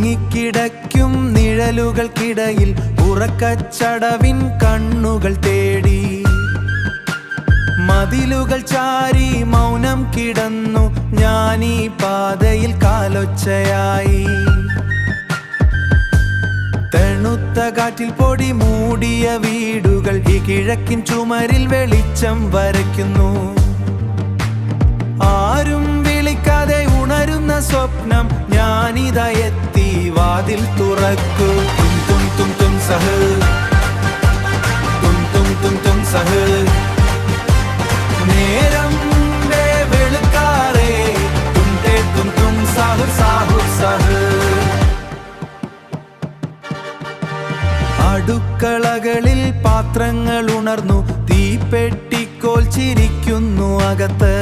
തൂങ്ങിക്കിടക്കും നിഴലുകൾക്കിടയിൽ ഉറക്കച്ചടവിൻ കണ്ണുകൾ തേടി മതിലുകൾ ചാരി മൗനം കിടന്നു ഞാനീ പാതയിൽ കാലൊച്ചയായി. തണുത്ത കാറ്റിൽ പൊടി മൂടിയ വീടുകൾ ഈ കിഴക്കിൻ ചുമരിൽ വെളിച്ചം വരയ്ക്കുന്നു. ആരും വിളിക്കാതെ ഉണരുന്ന സ്വപ്നം ഞാനിതാ എത്തി വാതിൽ തുറക്കൂ. തും തും തും തും സഹ് തും തും തും തും സഹ് നേരം വെളുക്കാറേ തും തേ തും തും സഹ് സാഹു സഹ്. അടുക്കളകളിൽ പാത്രങ്ങൾ ഉണർന്നു തീപ്പെട്ടിക്കോൽ ചിരിക്കുന്നു അകത്ത്.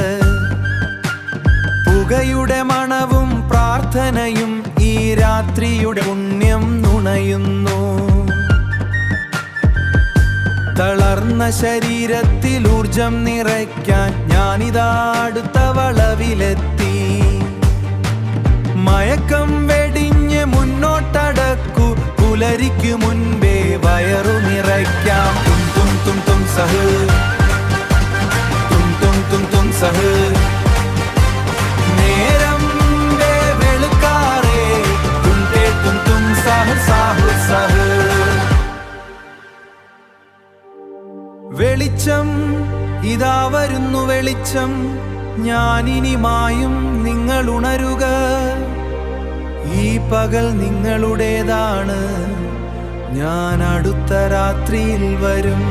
പുകയുടെ മണവും പ്രാർത്ഥനയും ഈ രാത്രിയുടെ പുണ്യം നുണയുന്നു. തളർന്ന ശരീരത്തിൽ ഊർജം നിറയ്ക്കാൻ ഞാനിതാ അടുത്ത വളവിലെത്തി. മയക്കം വെടിഞ്ഞ് മുന്നോട്ടടക്കു പുലരിക്കു മുൻപേ വയറു നിറയ്ക്കാം. തും തും തും തും സഹ് തും തും തും തും സഹ് നേരം വെളുക്കാറേ തും തേ തും തും സഹ് സാഹു സഹ്. വെളിച്ചം ഇതാ വരുന്നു വെളിച്ചം ഞാനിനി മായും നിങ്ങൾ ഉണരുക. ഈ പകൽ നിങ്ങളുടേതാണ് ഞാൻ അടുത്ത രാത്രിയിൽ വരും.